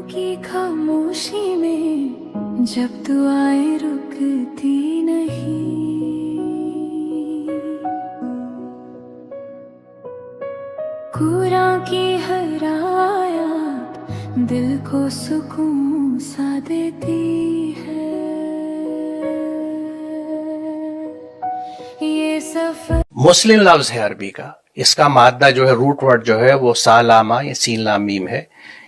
की खामोशी में जब दुआएं रुकती नहीं, कुरान की हर आयत दिल को सुकून सा देती है। ये सफर मुस्लिम लफ्ज है अरबी का, इसका मादा जो है रूट वर्ड जो है वो सालामा या सीन लाम मीम है।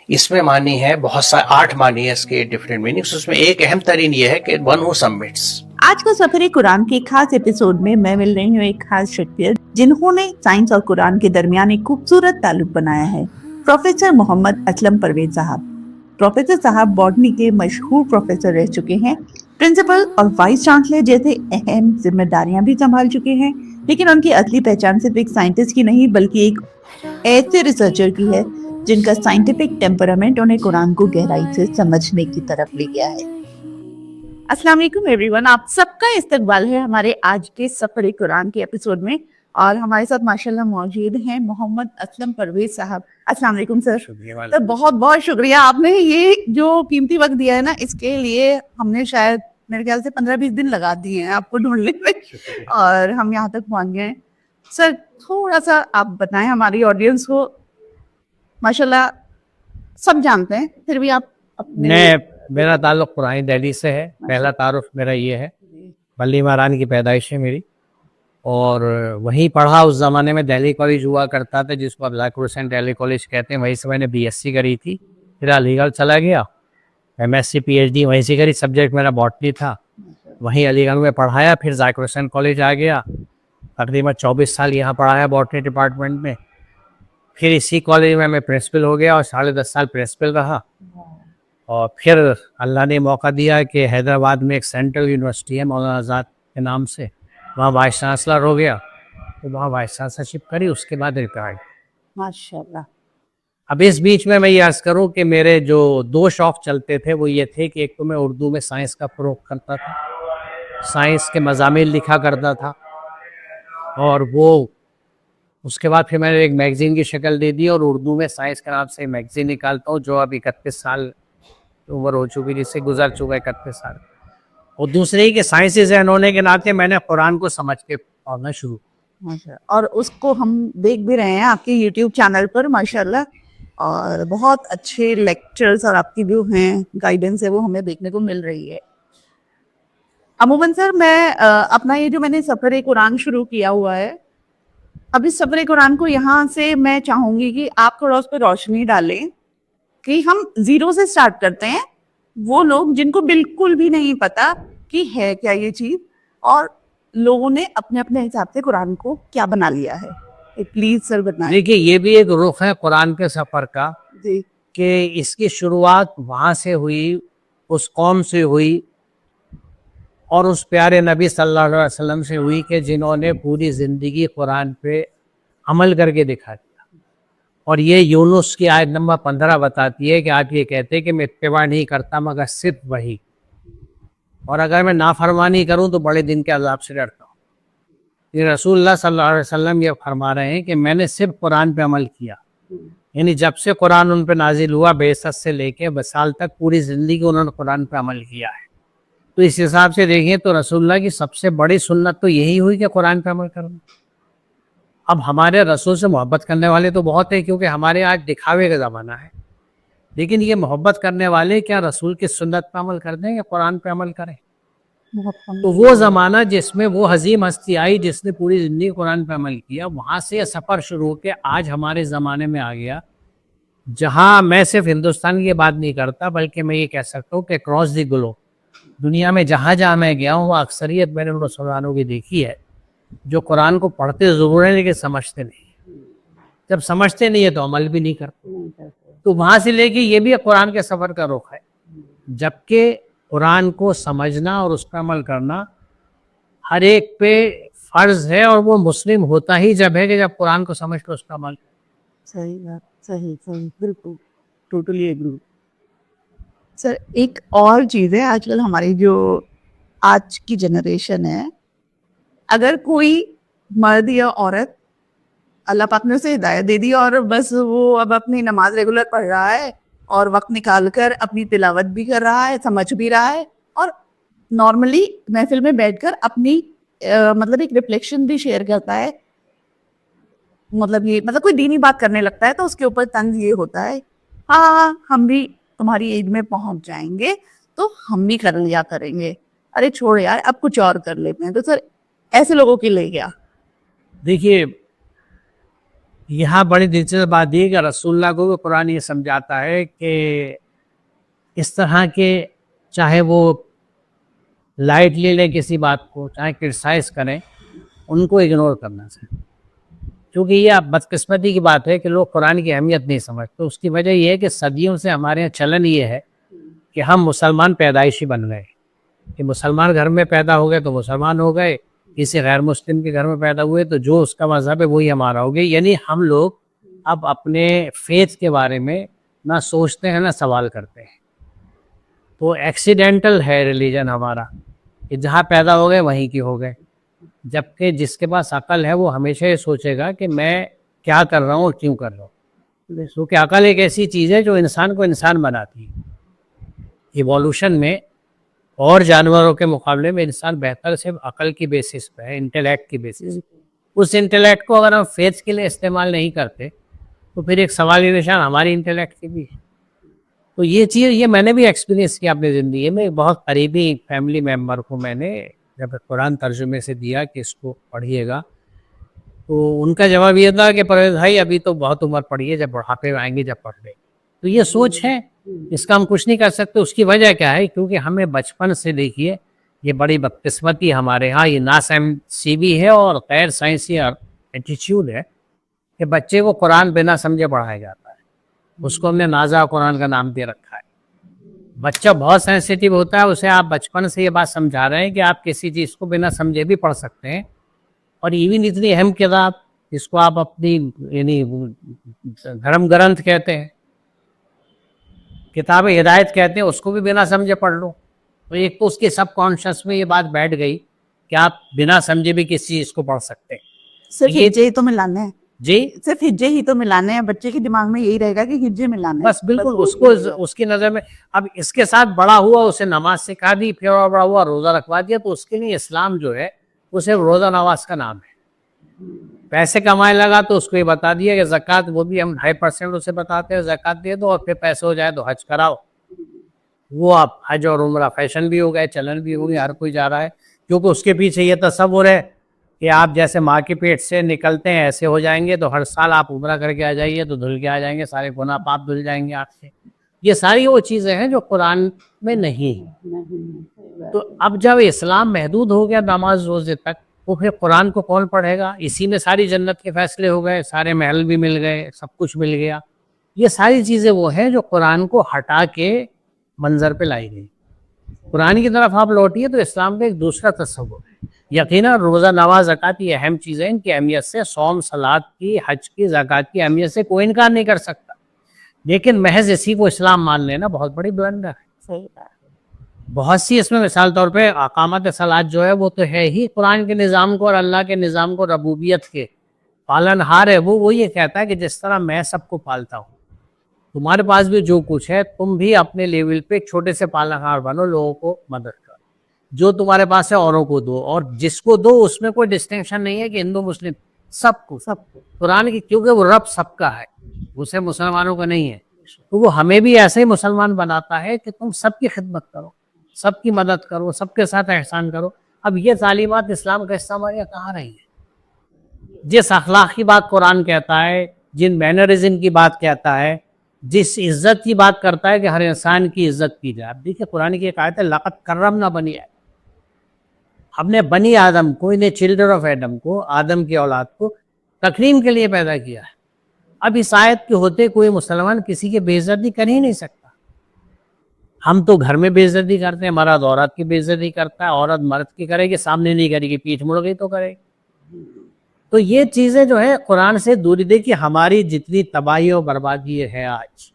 इसमें मानी है बहुत सारे 8 मानी है इसके डिफरेंट मीनिंग्स। उसमें एक अहम तरीन ये है कि वन हु सबमिट्स। आज को सफर कुरान के खास एपिसोड में मैं मिल रही हूँ एक खास शख्सियत जिन्होंने साइंस और कुरान के दरमियान एक खूबसूरत ताल्लुक बनाया है, प्रोफेसर मोहम्मद असलम परवेज साहब। प्रोफेसर साहब बॉटनी के मशहूर प्रोफेसर रह चुके हैं, प्रिंसिपल और वाइस चांसलर जैसे अहम जिम्मेदारियां भी संभाल चुके हैं, लेकिन उनकी असली पहचान सिर्फ एक साइंटिस्ट की नहीं बल्कि एक ऐसे रिसर्चर की है जिनका साइंटिफिक टेम्परामेंट उन्हें कुरान को गहराई से समझने की तरफ ले गया है। अस्सलाम वालेकुम एवरीवन, आप सबका इस्तकबाल है हमारे आज के सफर कुरान के एपिसोड में। और हमारे साथ माशाल्लाह मौजूद हैं मोहम्मद असलम परवेज साहब। अस्सलाम वालेकुम सर। तो बहुत बहुत शुक्रिया, आपने ये जो कीमती वक्त दिया है ना, इसके लिए हमने शायद मेरे ख्याल से 15-20 दिन लगा दिए हैं आपको ढूंढने में और हम यहाँ तक पहुँच गए हैं। सर थोड़ा सा आप बताएं हमारी ऑडियंस को, माशाल्लाह सब जानते हैं फिर भी आप अपने। मेरा ताल्लुक पुरानी दिल्ली से है। पहला तारुफ मेरा ये है, बल्ली महारानी की पैदाइश है मेरी, और वहीं पढ़ा। उस ज़माने में दिल्ली कॉलेज हुआ करता था जिसको अब ज़ाकिर हुसैन दिल्ली कॉलेज कहते हैं। वहीं से मैंने बीएससी करी थी, फिर अलीगढ़ चला गया, एमएससी पीएचडी वहीं से करी। सब्जेक्ट मेरा बॉटनी था, वहीं अलीगढ़ में पढ़ाया। फिर ज़ाकिर हुसैन कॉलेज आ गया, तकरीबन 24 साल यहाँ पढ़ाया बॉटनी डिपार्टमेंट में। फिर इसी कॉलेज में मैं प्रिंसिपल हो गया और 10.5 साल प्रिंसिपल रहा। और फिर अल्लाह ने मौका दिया कि हैदराबाद में एक सेंट्रल यूनिवर्सिटी है मौलाना आज़ाद के नाम से, वहाँ वाइस चांसलर हो गया, तो वहाँ वाइस चांसलरशिप करी, उसके बाद रिटायर्ड माशाल्लाह। अब इस बीच में मैं ये अर्ज़ करूँ कि मेरे जो 2 शौक़ चलते थे वो ये थे कि एक तो मैं उर्दू में साइंस का फ़रोग़ करता था, साइंस के मज़ामीन लिखा करता था, और वो उसके बाद फिर मैंने एक मैगज़ीन की शक्ल दे दी और उर्दू में साइंस के नाम से मैगज़ीन निकालता हूँ, जो अब 31 साल उम्र हो चुकी, जिससे गुजर चुका 31 साल। और दूसरे ही के साइंसी ज़हन होने के नाते मैंने कुरान को समझ के पढ़ना शुरू। और उसको हम देख भी रहे हैं आपके यूट्यूब चैनल पर माशाल्लाह, और बहुत अच्छे लेक्चर्स और आपकी जो हैं गाइडेंस है वो हमें देखने को मिल रही है। अमूमन सर मैं अपना ये जो मैंने सफ़र कुरान शुरू किया हुआ है, अब इस सफ़र कुरान को यहाँ से मैं चाहूँगी कि आप थोड़ा उस पर रोशनी डालें कि हम जीरो से स्टार्ट करते हैं, वो लोग जिनको बिल्कुल भी नहीं पता कि है क्या ये चीज़, और लोगों ने अपने अपने हिसाब से कुरान को क्या बना लिया है। प्लीज सर बताएं। देखिए ये भी एक रुख है कुरान के सफ़र का जी, कि इसकी शुरुआत वहाँ से हुई, उस कौम से हुई और उस प्यारे नबी सल्लल्लाहु अलैहि वसल्लम से हुई कि जिन्होंने पूरी ज़िंदगी कुरान पे अमल करके दिखा दिया। और ये यूनुस की आयत नंबर 15 बताती है कि आप ये कहते हैं कि मैं इत्तिबा नहीं करता मगर सिर्फ वही, और अगर मैं नाफरमानी करूं तो बड़े दिन के अज़ाब से डरता हूँ। ये रसूलुल्लाह सल्लल्लाहु अलैहि वसल्लम ये फरमा रहे हैं कि मैंने सिर्फ कुरान पे अमल किया, यानी जब से कुरान उन पे नाजिल हुआ बेसत से लेके वसाल तक पूरी ज़िंदगी उन्होंने कुरान पे अमल किया है। तो इस हिसाब से देखें तो रसूलुल्लाह की सबसे बड़ी सुन्नत तो यही हुई कि कुरान पे अमल करना। अब हमारे रसूल से मोहब्बत करने वाले तो बहुत हैं, क्योंकि हमारे आज दिखावे का ज़माना है, लेकिन ये मोहब्बत करने वाले क्या रसूल की सुन्नत पे अमल कर दें या कुरान पे अमल करें? तो वो ज़माना जिसमें वो हज़ीम हस्ती आई जिसने पूरी ज़िंदगी कुरान पे अमल किया, वहाँ से सफ़र शुरू होकर आज हमारे ज़माने में आ गया, जहाँ मैं सिर्फ हिंदुस्तान की बात नहीं करता बल्कि मैं ये कह सकता हूँ कि क्रॉस द ग्लोब दुनिया में जहाँ जहाँ मैं गया हूँ वह अक्सरियत मैंने उन मुसलमानों की देखी है जो कुरान को पढ़ते ज़रूर हैं लेकिन समझते नहीं। जब समझते नहीं है तो अमल भी नहीं करते। तो वहाँ से लेके ये भी कुरान के सफ़र का रुख है, जबकि कुरान को समझना और उस पर अमल करना हर एक पे फ़र्ज़ है, और वो मुस्लिम होता ही जब है कि जब कुरान को समझ कर उस पर अमल। सही बात, सही सही, बिल्कुल टोटली एग्री। सर एक और चीज़ है, आजकल हमारी जो आज की जनरेशन है, अगर कोई मर्द या औरत अल्लाह पाक ने उसे हिदायत दे दी और बस वो अब अपनी नमाज रेगुलर पढ़ रहा है اور وقت نکال کر اپنی تلاوت بھی کر رہا ہے, سمجھ بھی رہا ہے, اور نارملی محفل میں بیٹھ کر اپنی مطلب ایک ریفلیکشن بھی شیئر کرتا ہے. مطلب کوئی دینی بات کرنے لگتا ہے تو اس کے اوپر طنز یہ ہوتا ہے, ہاں ہم بھی تمہاری ایج میں پہنچ جائیں گے تو ہم بھی کر لیا کریں گے, ارے چھوڑ یار اب کچھ اور کر لیتے ہیں. تو سر ایسے لوگوں کے لیے کیا؟ دیکھیے یہاں بڑی دلچسپ بات یہ کہ رسول اللہ کو بھی قرآن یہ سمجھاتا ہے کہ اس طرح کے چاہے وہ لائٹلی لیں کسی بات کو, چاہے کرٹیسائز کریں, ان کو اگنور کرنا چاہیے. کیونکہ یہ بدقسمتی کی بات ہے کہ لوگ قرآن کی اہمیت نہیں سمجھتے. اس کی وجہ یہ ہے کہ صدیوں سے ہمارے یہاں چلن یہ ہے کہ ہم مسلمان پیدائشی بن گئے, کہ مسلمان گھر میں پیدا ہو گئے تو مسلمان ہو گئے, کسی غیر مسلم کے گھر میں پیدا ہوئے تو جو اس کا مذہب ہے وہی ہمارا ہو گیا. یعنی ہم لوگ اب اپنے فیتھ کے بارے میں نہ سوچتے ہیں نہ سوال کرتے ہیں. تو ایکسیڈنٹل ہے ریلیجن ہمارا, کہ جہاں پیدا ہو گئے وہیں کی ہو گئے. جبکہ جس کے پاس عقل ہے وہ ہمیشہ یہ سوچے گا کہ میں کیا کر رہا ہوں اور کیوں کر رہا ہوں. کیونکہ عقل ایک ایسی چیز ہے جو انسان کو انسان بناتی ہے. ایوولوشن میں اور جانوروں کے مقابلے میں انسان بہتر صرف عقل کی بیسس پہ ہے, انٹلیکٹ کی بیسس. اس انٹلیکٹ کو اگر ہم فیتھ کے لیے استعمال نہیں کرتے تو پھر ایک سوالی نشان ہماری انٹلیکٹ کی بھی ہے. تو یہ چیز یہ میں نے بھی ایکسپیرینس کیا اپنی زندگی میں. بہت قریبی فیملی ممبر کو میں نے جب قرآن ترجمے سے دیا کہ اس کو پڑھیے گا, تو ان کا جواب یہ تھا کہ پرویز بھائی ابھی تو بہت عمر پڑی ہے, جب بڑھاپے میں آئیں گے جب پڑھ لیں. تو یہ سوچ ہے, اس کا ہم کچھ نہیں کر سکتے. اس کی وجہ کیا ہے؟ کیونکہ ہمیں بچپن سے دیکھیے یہ بڑی بدقسمتی ہمارے ہاں یہ ناسائنسی بھی ہے اور غیر سائنسی ایٹیچیوڈ ہے کہ بچے کو قرآن بنا سمجھے پڑھایا جاتا ہے. اس کو ہم نے نازا قرآن کا نام دے رکھا ہے. بچہ بہت سینسیٹیو ہوتا ہے, اسے آپ بچپن سے یہ بات سمجھا رہے ہیں کہ آپ کسی چیز کو بنا سمجھے بھی پڑھ سکتے ہیں. اور ایون اتنی اہم کتاب جس کو آپ اپنی یعنی دھرم گرنتھ کہتے ہیں, کتاب ہدایت کہتے ہیں, اس کو بھی بنا سمجھے پڑھ لو. تو ایک تو اس کے سب کانشیس میں یہ بات بیٹھ گئی کہ آپ بنا سمجھے بھی کسی چیز کو پڑھ سکتے ہیں. صرف ہجے ہی تو ملانے ہیں, جی صرف ہجے ہی تو ملانے ہیں. بچے کے دماغ میں یہی رہے گا کہ ہجے ملانے ہیں بس, بالکل اس کو اس کی نظر میں. اب اس کے ساتھ بڑا ہوا, اسے نماز سکھا دی, پھر اور بڑا ہوا روزہ رکھوا دیا, تو اس کے لیے اسلام جو ہے وہ صرف روزہ نواز کا نام ہے. پیسے کمائے لگا تو اس کو یہ بتا دیا کہ زکوٰۃ, وہ بھی ہم 2.5% اسے بتاتے ہیں, زکوٰۃ دے دو اور پھر پیسے ہو جائے تو حج کراؤ. وہ اب حج اور عمرہ فیشن بھی ہو گئے, چلن بھی ہو گئی, ہر کوئی جا رہا ہے. کیونکہ اس کے پیچھے یہ تصور ہے کہ آپ جیسے ماں کے پیٹ سے نکلتے ہیں ایسے ہو جائیں گے, تو ہر سال آپ عمرہ کر کے آ جائیے تو دھل کے آ جائیں گے, سارے گناہ پاپ دھل جائیں گے آپ سے. یہ ساری وہ چیزیں ہیں جو قرآن میں نہیں ہیں. تو اب جب اسلام محدود ہو گیا نماز روزے تک, وہ پھر قرآن کو کون پڑھے گا؟ اسی میں ساری جنت کے فیصلے ہو گئے, سارے محل بھی مل گئے, سب کچھ مل گیا. یہ ساری چیزیں وہ ہیں جو قرآن کو ہٹا کے منظر پہ لائی گئی. قرآن کی طرف آپ لوٹیے تو اسلام کا ایک دوسرا تصور ہے. یقیناً روزہ نواز زکوٰۃ یہ اہم چیزیں, ان کی اہمیت سے صوم صلات کی, حج کی, زکوٰۃ کی اہمیت سے کوئی انکار نہیں کر سکتا. لیکن محض اسی کو اسلام مان لینا بہت بڑی بلندر ہے. صحیح بات. بہت سی اس میں مثال طور پہ اقامت صلات جو ہے وہ تو ہے ہی قرآن کے نظام کو اور اللہ کے نظام کو ربوبیت کے پالن ہار ہے. وہ یہ کہتا ہے کہ جس طرح میں سب کو پالتا ہوں, تمہارے پاس بھی جو کچھ ہے تم بھی اپنے لیول پہ ایک چھوٹے سے پالن ہار بنو, لوگوں کو مدد کرو, جو تمہارے پاس ہے اوروں کو دو, اور جس کو دو اس میں کوئی ڈسٹنکشن نہیں ہے کہ ہندو مسلم, سب کو قرآن کی, کیونکہ وہ رب سب کا ہے, اسے مسلمانوں کا نہیں ہے. تو وہ ہمیں بھی ایسے ہی مسلمان بناتا ہے کہ تم سب کی خدمت کرو, سب کی مدد کرو, سب کے ساتھ احسان کرو. اب یہ تعلیمات اسلام کا حصہ ہمارے یہاں کہاں رہی ہے؟ جس اخلاق کی بات قرآن کہتا ہے, جن مینرزم کی بات کہتا ہے, جس عزت کی بات کرتا ہے کہ ہر انسان کی عزت کی جائے. اب دیکھیے قرآن کی ایک آیت ہے, لقد کرمنا بنی آدم, ہم نے بنی آدم کو, انہیں چلڈرن آف ایڈم کو, آدم کی اولاد کو تکریم کے لیے پیدا کیا ہے. اب اس آیت کے ہوتے کوئی مسلمان کسی کی بے عزتی کر ہی نہیں سکتا. ہم تو گھر میں بے عزتی کرتے ہیں, مرد عورت کی بے عزتی کرتا ہے, عورت مرد کی کرے گی, سامنے نہیں کرے گی, پیٹھ مڑ گئی تو کرے گی. تو یہ چیزیں جو ہے قرآن سے دوری دے کہ ہماری جتنی تباہی اور بربادی ہے آج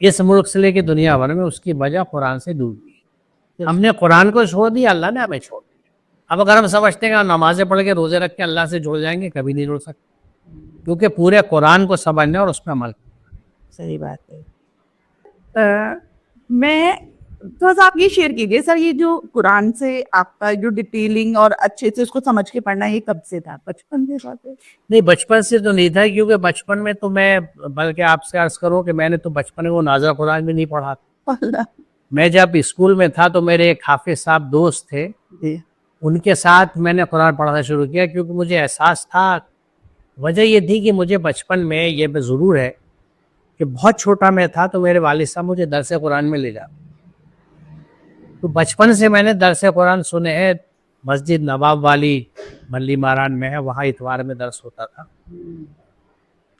اس ملک سے لے کے دنیا بھر میں, اس کی وجہ قرآن سے دور دی. ہم نے قرآن کو چھوڑ دیا, اللہ نے ہمیں چھوڑ دیا. اب اگر ہم سمجھتے ہیں کہ نمازیں پڑھ کے روزے رکھ کے اللہ سے جڑ جائیں گے, کبھی نہیں جڑ سکتے, کیونکہ پورے قرآن کو سمجھنا اور اس پہ عمل کرنا. सही बात है। मैं थोड़ा सा आप ये शेयर कीजिए सर, ये जो कुरान से आपका जो डिटेलिंग और अच्छे से उसको समझ के पढ़ना, ये कब से था? बचपन से था? नहीं, बचपन से तो नहीं था, क्योंकि बचपन में तो मैं, बल्कि आपसे अर्ज करूं कि मैंने तो बचपन में वो नाज़िल कुरान भी नहीं पढ़ा था। अल्लाह। मैं जब स्कूल में था तो मेरे एक हाफिज साहब दोस्त थे, जी। उनके साथ मैंने कुरान पढ़ना शुरू किया, क्योंकि मुझे एहसास था। वजह ये थी कि मुझे बचपन में, ये ज़रूर है कि बहुत छोटा मैं था तो मेरे वालिद साहब मुझे दरस कुरान में ले जाते, तो बचपन से मैंने दरस कुरान सुने हैं। मस्जिद नवाब वाली मल्ली मारान में है, वहाँ इतवार में दर्स होता था।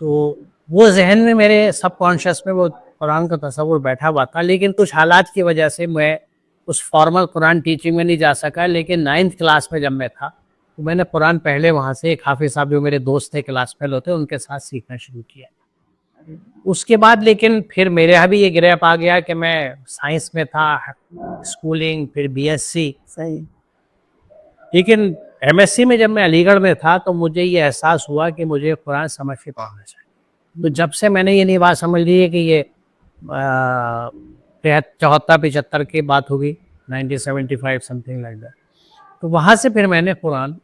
तो वो जहन में मेरे सबकॉन्शियस में वो कुरान का तस्वुर बैठा हुआ था, लेकिन कुछ हालात की वजह से मैं उस फॉर्मल कुरान टीचिंग में नहीं जा सका। लेकिन 9th क्लास में जब मैं था तो मैंने कुरान पहले वहाँ से एक हाफिज साहब जो मेरे दोस्त थे, क्लास फेलो थे, उनके साथ सीखना शुरू किया। उसके बाद लेकिन फिर मेरे यहाँ भी ये गैप आ गया कि मैं साइंस में था, स्कूलिंग, फिर BSc। सही। लेकिन MSc में जब मैं अलीगढ़ में था तो मुझे ये एहसास हुआ कि मुझे कुरान समझ के पढ़ना चाहिए। तो जब से मैंने ये नहीं बात समझ ली है कि ये 74-75 की बात होगी, 1975 समथिंग लाइक दैट, तो वहाँ से फिर मैंने कुरान,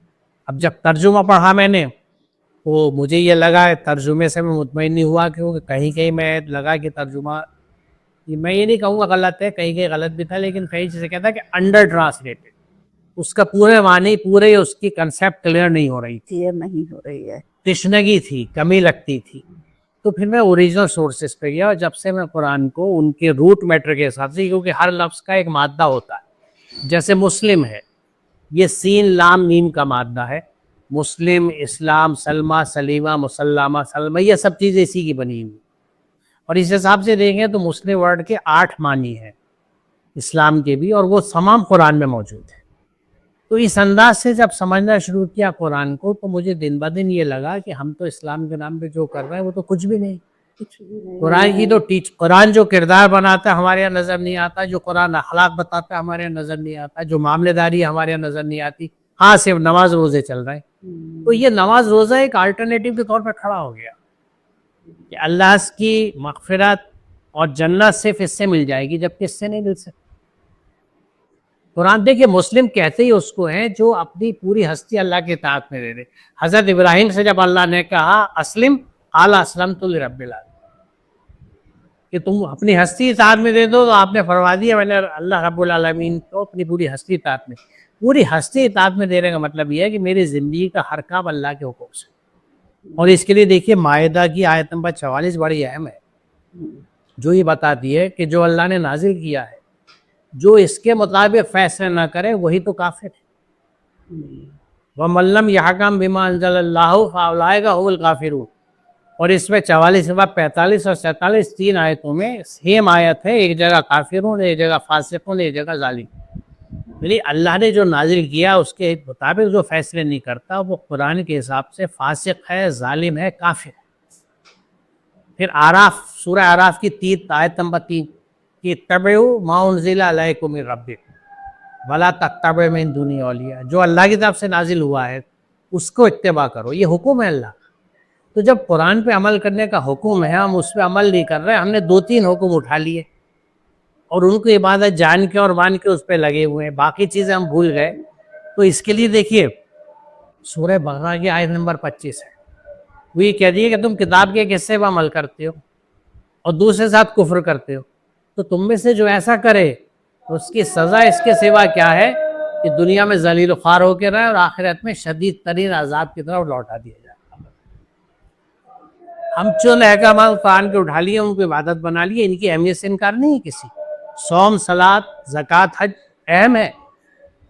अब जब तर्जुमा पढ़ा मैंने तो मुझे ये लगा, तर्जुमे से मैं मुतमईन नहीं हुआ, क्योंकि कहीं कहीं मैं लगा कि तर्जुमा, मैं ये नहीं कहूँगा गलत है, कहीं कहीं गलत भी था, लेकिन कहीं से कहता है कि अंडर ट्रांसलेटेड, उसका पूरे माने, पूरे उसकी कंसेप्ट क्लियर नहीं हो रही थी, क्लियर नहीं हो रही है, तिश्नगी थी, कमी लगती थी। तो फिर मैं ओरिजिनल सोर्सेज पे गया, और जब से मैं कुरान को उनके रूट मैटर के हिसाब से, क्योंकि हर लफ्ज़ का एक मादा होता है, जैसे मुस्लिम है, ये सीन लाम मीम का मादा है। मुस्लिम, इस्लाम, सलमा, सलीमा, मुसल्लमा, सलमा, ये सब चीज़ें इसी की बनी हुई। और इस हिसाब से देखें तो मुस्लिम वर्ड के 8 मानी हैं, इस्लाम के भी, और वो तमाम कुरान में मौजूद है। तो इस अंदाज से जब समझना शुरू किया कुरान को, तो मुझे दिन ब दिन ये लगा कि हम तो इस्लाम के नाम पे जो कर रहे हैं वो तो कुछ भी नहीं। कुरान की तो कुरान जो किरदार बनाता है हमारे यहाँ नज़र नहीं आता, जो कुरान अखलाक बताता है हमारे यहाँ नज़र नहीं आता, जो मामलेदारी हमारे यहाँ नज़र नहीं आती। हाँ, सिर्फ नमाज रोज़े चल रहे हैं। तो ये नमाज रोज़ा एक अल्टरनेटिव के तौर पर खड़ा हो गया कि अल्लाह की मग़फ़िरत और जन्नत सिर्फ इससे मिल जाएगी, जबकि इससे नहीं मिल सकती। कुरान देखिए, मुस्लिम कहते ही उसको हैं जो अपनी पूरी हस्ती अल्लाह के इताअत में दे दे। हज़रत इब्राहिम से जब अल्लाह ने कहा अस्लिम आला अस्लमतु लिरब्बिल आलमीन, कि तुम अपनी हस्ती इताअत में दे दो, तो आपने फरमा दिया मैंने अल्लाह रब्बुल आलमीन को अपनी पूरी हस्ती इताअत में। पूरी हस्ती इताअत में देने का मतलब यह है कि मेरी ज़िंदगी का हर काम अल्लाह के हुक्म से। और इसके लिए देखिए माइदा की आयत नंबर 44 बड़ी अहम है, जो ये बताती है कि जो अल्लाह ने नाजिल किया है, जो इसके मुताबिक फैसले ना करे वही तो काफिर है। वमल्लम यहकम बिमा अंज़लल्लाहु फउलाइका हुमुल काफिरून। और इसमें 44 के बाद 45 और 47 3 आयतों में सेम आयत है, एक जगह काफिरून, एक जगह फासिकून, एक जगह जालिम। यानी अल्लाह ने जो नाजिल किया उसके मुताबिक जो फैसले नहीं करता वो कुरान के हिसाब से फासिक है, जालिम है, काफिर है। फिर आराफ, सूरह आराफ की 3 आयत नंबर 3 कि तबउ मा उनज़िला अलैकुम मिन रब्बिकुम वला तत्तबउ मिन दुनी औलिया, जो अल्लाह की तरफ से नाजिल हुआ है उसको इत्तिबा करो, ये हुक्म है अल्लाह। तो जब कुरान पे अमल करने का हुक्म है, हम उस पर अमल नहीं कर रहे, हमने 2-3 हुक्म उठा लिए और उनको इबादत जान के और मान के उस पर लगे हुए हैं, बाकी चीज़ें हम भूल गए। तो इसके लिए देखिए सूरह बकरा की आयत नंबर 25 है, वो ये कह रही है कि तुम किताब के एक हिस्से पर अमल करते हो और दूसरे साथ कुफ्र करते हो, तो तुम में से जो ऐसा करे तो उसकी सज़ा इसके सिवा क्या है कि दुनिया में ज़लील ख्वार होकर रहे और आखिरत में शदीद तरीन अजाब की तरफ लौटा दिया जाए। हम चुन अहकाम कुरान के उठा लिए, उनको इबादत बना लिए, इनकी अहमियत से इनकार नहीं है किसी। सौम, सलात, ज़कात, हज अहम है,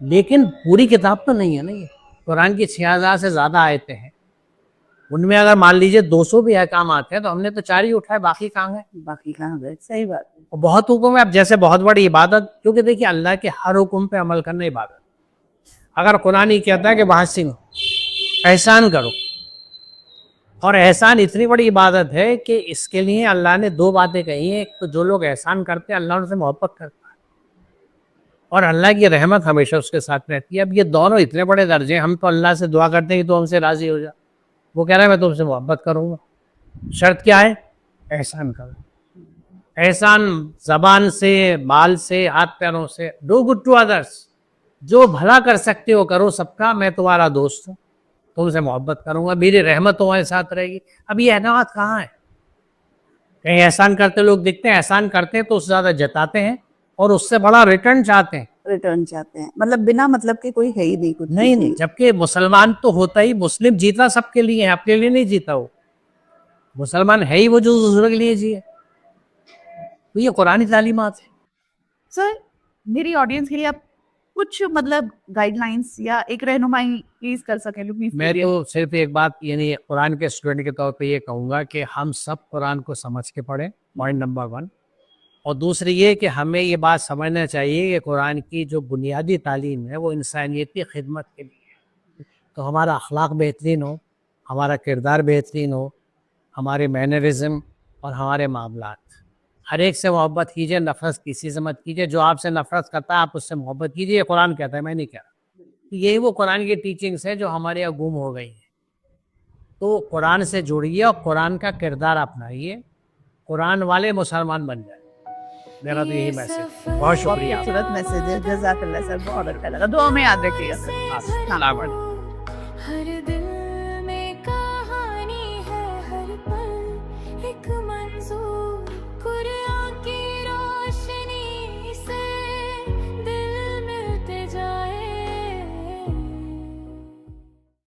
लेकिन पूरी किताब तो नहीं है ना। ये कुरान की 6000 से ज़्यादा आयतें हैं, उनमें अगर मान लीजिए 200 भी अहकाम आते हैं तो हमने तो 4 ही उठाए, बाकी कहाँ गए? बाकी कहाँ गए? सही बात है। और बहुत हुक्म है, अब जैसे बहुत बड़ी इबादत, क्योंकि देखिए अल्लाह के हर हुक्म पे अमल करना इबादत। अगर कुरान ही कहता है कि वाहसिन, एहसान करो, और एहसान इतनी बड़ी इबादत है कि इसके लिए अल्लाह ने 2 बातें कही हैं। एक तो जो लोग एहसान करते हैं अल्लाह उनसे मोहब्बत करता है, और अल्लाह की रहमत हमेशा उसके साथ रहती है। अब ये दोनों इतने बड़े दर्जे, हम तो अल्लाह से दुआ करते हैं कि तो हमसे राज़ी हो जा, वो कह रहा है मैं तुमसे मोहब्बत करूँगा। शर्त क्या है? एहसान करो। एहसान जबान से, माल से, हाथ पैरों से। डू गुड टू अदर्स, जो भला कर सकते हो करो सबका, मैं तुम्हारा दोस्त हूँ, तुमसे मोहब्बत करूंगा, मेरी रहमत तुम्हारे साथ रहेगी। अब ये एहसास कहाँ है? कहीं एहसान करते लोग दिखते हैं, एहसान करते हैं तो उससे ज्यादा जताते हैं और उससे बड़ा रिटर्न चाहते हैं। रिटर्न चाहते हैं, मतलब बिना मतलब के कोई है ही नहीं कुछ नहीं नहीं, जबकि मुसलमान तो होता ही, मुस्लिम जीता सबके लिए है, अपने लिए नहीं जीता वो। मुसलमान है ही वो जो दूसरों के लिए जिए। तो ये कुरानी तालीमात है। सर, मेरी ऑडियंस के लिए आप कुछ मतलब गाइडलाइंस या एक रहनुमाई प्लीज कर सकें प्लीज? मैं तो सिर्फ एक बात यानी कुरान के स्टूडेंट के तौर पे ये कहूँगा कि हम सब कुरान को समझ के पढ़ें, पॉइंट नंबर 1। और दूसरी ये कि हमें ये बात समझना चाहिए कि कुरान की जो बुनियादी तालीम है वो इंसानियती खिदमत के लिए है। तो हमारा अखलाक बेहतरीन हो, हमारा किरदार बेहतरीन हो, हमारे मैनरिज्म और हमारे मामलात, हर एक से मोहब्बत कीजिए, नफरत किसी से मत कीजिए। जो आपसे नफरत करता है आप उससे मोहब्बत कीजिए, ये कुरान कहता है, मैं नहीं कह रहा। तो यही वो कुरान की टीचिंग्स है जो हमारे यहाँ गुम हो गई है। तो कुरान से जुड़िए और कुरान का किरदार अपनाइए, कुरान वाले मुसलमान बन जाए। मेरा तो यही मैसेज। बहुत शुक्रिया। खूबसूरत मैसेज है, जज़ाकल्लाह सर, बहुत अच्छा लगा। दुआ में याद रखिएगा सर। अस्सलाम वालेकुम। हर दिल में कहानी है, हर पल एक मंजूर कुरान।